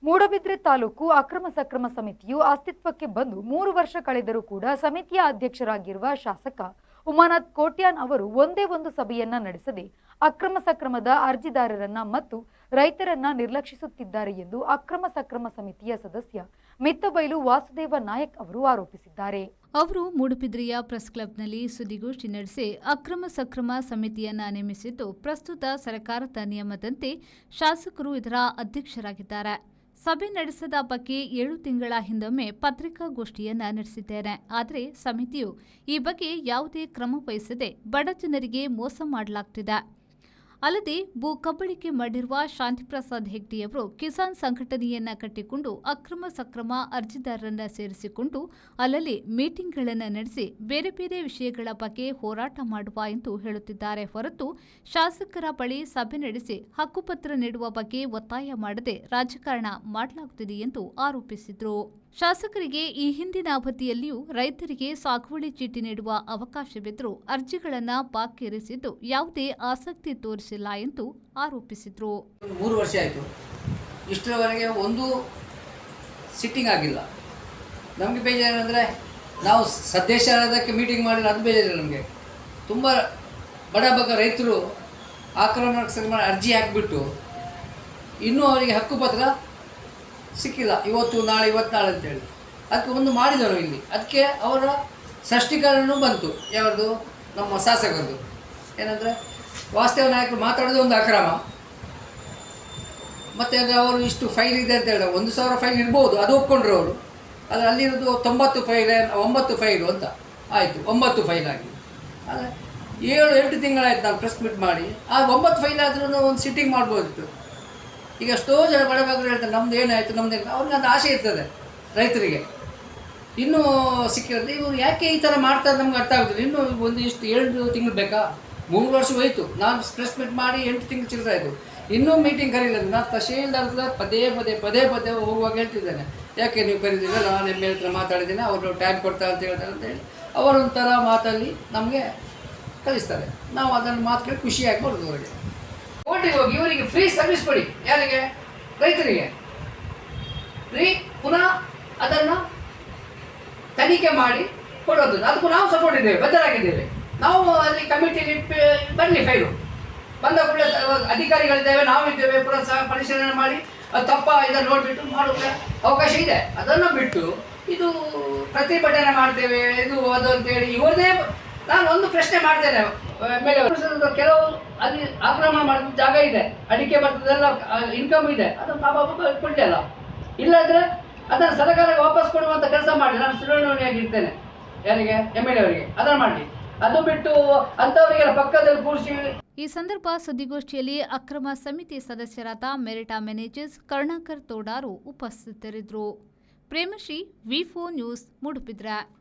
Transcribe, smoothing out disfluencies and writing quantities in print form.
ಮೂಡಬಿದ್ರೆ ತಾಲೂಕು ಅಕ್ರಮ ಸಕ್ರಮ ಸಮಿತಿಯು ಅಸ್ತಿತ್ವಕ್ಕೆ ಬಂದು 3 ವರ್ಷ ಕಳೆದರೂ ಕೂಡ ಸಮಿತಿಯ ಅಧ್ಯಕ್ಷರಾಗಿರುವ ಶಾಸಕ ಉಮಾನಾಥ್ ಕೋಟ್ಯಾನ್ ಅವರು ಒಂದೇ ಒಂದು ಸಭೆಯನ್ನ ನಡೆಸದೆ ಅಕ್ರಮ ಸಕ್ರಮದ ಅರ್ಜಿದಾರರನ್ನ ಮತ್ತು ರೈತರನ್ನ ನಿರ್ಲಕ್ಷಿಸುತ್ತಿದ್ದಾರೆ ಎಂದು ಅಕ್ರಮ ಸಕ್ರಮ ಸಮಿತಿಯ ಸದಸ್ಯ ಮಿತ್ತಬೈಲು ವಾಸುದೇವ ನಾಯಕ್ ಅವರು ಆರೋಪಿಸಿದ್ದಾರೆ. ಅವರು ಮೂಡುಬಿದ್ರೆಯ ಪ್ರೆಸ್ ಕ್ಲಬ್ನಲ್ಲಿ ಸುದ್ದಿಗೋಷ್ಠಿ ನಡೆಸಿ ಅಕ್ರಮ ಸಕ್ರಮ ಸಮಿತಿಯನ್ನ ನೇಮಿಸಿದ್ದು ಪ್ರಸ್ತುತ ಸರ್ಕಾರದ ನಿಯಮದಂತೆ ಶಾಸಕರು ಇದರ ಅಧ್ಯಕ್ಷರಾಗಿದ್ದಾರೆ. ಸಭೆ ನಡೆಸದ ಬಗ್ಗೆ 7 ತಿಂಗಳ ಹಿಂದೊಮ್ಮೆ ಪತ್ರಿಕಾಗೋಷ್ಠಿಯನ್ನ ನಡೆಸಿದ್ದೇನೆ. ಆದರೆ ಸಮಿತಿಯು ಈ ಬಗ್ಗೆ ಯಾವುದೇ ಕ್ರಮ ವಹಿಸದೆ ಬಡ ಜನರಿಗೆ ಮೋಸ ಮಾಡಲಾಗ್ತಿದೆ. ಅಲ್ಲದೆ ಭೂ ಕಬಳಿಕೆ ಮಾಡಿರುವ ಶಾಂತಿಪ್ರಸಾದ್ ಹೆಗ್ಡೆಯವರು ಕಿಸಾನ್ ಸಂಘಟನೆಯನ್ನ ಕಟ್ಟಿಕೊಂಡು ಅಕ್ರಮ ಸಕ್ರಮ ಅರ್ಜಿದಾರರನ್ನ ಸೇರಿಸಿಕೊಂಡು ಅಲ್ಲಲ್ಲಿ ಮೀಟಿಂಗ್ಗಳನ್ನು ನಡೆಸಿ ಬೇರೆ ಬೇರೆ ವಿಷಯಗಳ ಬಗ್ಗೆ ಹೋರಾಟ ಮಾಡುವ ಎಂದು ಹೇಳುತ್ತಿದ್ದಾರೆ ಹೊರತು ಶಾಸಕರ ಬಳಿ ಸಭೆ ನಡೆಸಿ ಹಕ್ಕುಪತ್ರ ನೀಡುವ ಬಗ್ಗೆ ಒತ್ತಾಯ ಮಾಡದೆ ರಾಜಕಾರಣ ಮಾಡಲಾಗುತ್ತಿದೆ ಎಂದು ಆರೋಪಿಸಿದರು. ಶಾಸಕರಿಗೆ ಈ ಹಿಂದಿನ ಅವಧಿಯಲ್ಲಿಯೂ ರೈತರಿಗೆ ಸಾಗುವಳಿ ಚೀಟಿ ನೀಡುವ ಅವಕಾಶವಿದ್ದರೂ ಅರ್ಜಿಗಳನ್ನು ಬಾಕಿ ಇರಿಸಿದ್ದು ಯಾವುದೇ ಆಸಕ್ತಿ ತೋರಿಸಿಲ್ಲ ಎಂದು ಆರೋಪಿಸಿದರು. 3 ವರ್ಷ ಆಯಿತು, ಇಷ್ಟರವರೆಗೆ ಒಂದು ಸಿಟ್ಟಿಂಗ್ ಆಗಿಲ್ಲ. ನಮಗೆ ಬೇಜಾರಂದರೆ ನಾವು ಸದಸ್ಯರಾದಕ್ಕೆ ಮೀಟಿಂಗ್ ಮಾಡಿಲ್ಲ, ಅದು ಬೇಜಾರಿಲ್ಲ ನಮಗೆ. ತುಂಬ ಬಡ ರೈತರು ಆಕ್ರಮಣ ಅರ್ಜಿ ಹಾಕಿಬಿಟ್ಟು ಇನ್ನೂ ಅವರಿಗೆ ಹಕ್ಕುಪತ್ರ ಸಿಕ್ಕಿಲ್ಲ. ಇವತ್ತು ನಾಳೆ ಅಂತೇಳಿ ಅದಕ್ಕೆ ಒಂದು ಮಾಡಿದರು ಇಲ್ಲಿ. ಅದಕ್ಕೆ ಅವರ ಸ್ಪಷ್ಟೀಕರಣವೂ ಬಂತು. ಯಾರ್ದು? ನಮ್ಮ ಶಾಸಕರದು. ಏನಂದರೆ ವಾಸ್ತವ ನಾಯಕರು ಮಾತಾಡೋದು ಒಂದು ಅಕ್ರಮ, ಮತ್ತು ಅದು ಅವರು ಇಷ್ಟು ಫೈಲ್ ಇದೆ ಅಂತ ಹೇಳಿದ್ರೆ 1000 ಫೈಲ್ ಇರ್ಬೋದು, ಅದು ಒಪ್ಕೊಂಡ್ರು ಅವರು. ಆದರೆ ಅಲ್ಲಿರೋದು 90 ಫೈಲ್ 9 ಫೈಲು ಅಂತ ಆಯಿತು. 9 ಫೈಲ್ ಆಗಿ ಆದರೆ 7-8 ತಿಂಗಳಾಯ್ತು ನಾನು ಪ್ರೆಸ್ ಮೀಟ್ ಮಾಡಿ. ಆ 9 ಫೈಲ್ ಆದ್ರೂ ಒಂದು ಸಿಟ್ಟಿಂಗ್ ಮಾಡ್ಬೋದಿತ್ತು. ಈಗ ಎಷ್ಟೋ ಜನ ಬಡಬಗ್ಗರು ಹೇಳ್ತಾರೆ ನಮ್ದು ಏನಾಯಿತು ಅವ್ರಿಗೆ ಅದು ಆಸೆ ಇರ್ತದೆ ರೈತರಿಗೆ. ಇನ್ನೂ ಸಿಕ್ಕಿರೋದು ಇವರು ಯಾಕೆ ಈ ಥರ ಮಾಡ್ತಾರೆ ನಮ್ಗೆ ಅರ್ಥ ಆಗೋದಿಲ್ಲ. ಇನ್ನೂ ಒಂದು ಇಷ್ಟು 7 ತಿಂಗಳು ಬೇಕಾ? 3 ವರ್ಷ ಹೋಯಿತು. ನಾನು ಪ್ರೆಸ್ ಮೀಟ್ ಮಾಡಿ 8 ತಿಂಗಳು ಚಿಲ್ಲರೆ ಆಯಿತು. ಇನ್ನೂ ಮೀಟಿಂಗ್ ಕರೀಲಿಲ್ಲ. ನಾನು ತಹಶೀಲ್ದಾರ್ ಪದೇ ಹೋಗುವಾಗ ಹೇಳ್ತಿದ್ದೇನೆ, ಯಾಕೆ ನೀವು ಕರೀದಿಲ್ಲ? ನಾನು ಎಮ್.ಎಲ್.ಎ ಹತ್ರ ಮಾತಾಡಿದ್ದೇನೆ, ಅವರು ಟೈಮ್ ಕೊಡ್ತಾರೆ ಅಂತ ಹೇಳ್ತಾರೆ ಅಂತೇಳಿ ಅವರೊಂಥರ ಮಾತಲ್ಲಿ ನಮಗೆ ಕಲಿಸ್ತಾರೆ. ನಾವು ಅದನ್ನು ಮಾತು ಕೇಳಿ ಖುಷಿಯಾಗಿ ಬರೋದು ಅವರಿಗೆ. ಕೋರ್ಟಿಗೆ ಹೋಗಿ ಇವರಿಗೆ ಫ್ರೀ ಸರ್ವಿಸ್ ಕೊಡಿ. ಯಾರಿಗೆ? ರೈತರಿಗೆ ಫ್ರೀ. ಪುನಃ ಅದನ್ನು ತನಿಖೆ ಮಾಡಿ ಕೊಡೋದು. ಅದಕ್ಕೂ ನಾವು ಸಪೋರ್ಟ್ ಇದ್ದೇವೆ, ಬದ್ಧರಾಗಿದ್ದೇವೆ. ನಾವು ಅಲ್ಲಿ ಕಮಿಟಿಲಿ ಬರಲಿ, ಫೈಲು ಬಂದ ಕೂಡಲೇ ಅಧಿಕಾರಿಗಳಿದ್ದೇವೆ, ನಾವು ಇದ್ದೇವೆ, ಪುನಃ ಸಹ ಪರಿಶೀಲನೆ ಮಾಡಿ ಅದು ತಪ್ಪ ಇದನ್ನು ನೋಡಿಬಿಟ್ಟು ಮಾಡೋಕ್ಕೆ ಅವಕಾಶ ಇದೆ. ಅದನ್ನು ಬಿಟ್ಟು ಇದು ಪ್ರತಿಭಟನೆ ಮಾಡ್ತೇವೆ ಇದು ಅದು ಅಂತೇಳಿ ಇವರದೇ. ನಾನು ಒಂದು ಪ್ರಶ್ನೆ ಮಾಡ್ತೇನೆ, ಮೇಲೆ ಕೆಲವು ಅಲ್ಲಿ ಆಕ್ರಮಣ ಮಾಡಿದ ಜಾಗ ಇದೆ, ಅಡಿಕೆ ಬರ್ತದೆಲ್ಲ ಇನ್ಕಮ್ ಇದೆ, ಅದನ್ನು ಕೊಟ್ಟಿಲ್ಲ. ಇಲ್ಲಾಂದರೆ ಅದನ್ನು ಸರ್ಕಾರಕ್ಕೆ ವಾಪಸ್ ಕೊಡುವಂಥ ಕೆಲಸ ಮಾಡಿ. ನಾನು ಸುಧಾರಣೆಯಾಗಿರ್ತೇನೆ. ಯಾರಿಗೆ? ಎಮ್.ಎಲ್.ಎ ಅವರಿಗೆ ಅದನ್ನು ಮಾಡಿ. ಅದು ಬಿಟ್ಟು ಅಂಥವರಿಗೆಲ್ಲ ಪಕ್ಕದಲ್ಲಿ ಕೂರಿಸಿ. ಈ ಸಂದರ್ಭ ಸುದ್ದಿಗೋಷ್ಠಿಯಲ್ಲಿ ಅಕ್ರಮ ಸಮಿತಿ ಸದಸ್ಯರಾದ ಮೆರಿಟಾ ಮ್ಯಾನೇಜರ್ಸ್ ಕರುಣಾಕರ್ ತೋಡಾರು ಉಪಸ್ಥಿತರಿದ್ದರು. ಪ್ರೇಮಶ್ರೀ, ವಿ4 ನ್ಯೂಸ್, ಮೂಡುಬಿದ್ರೆ.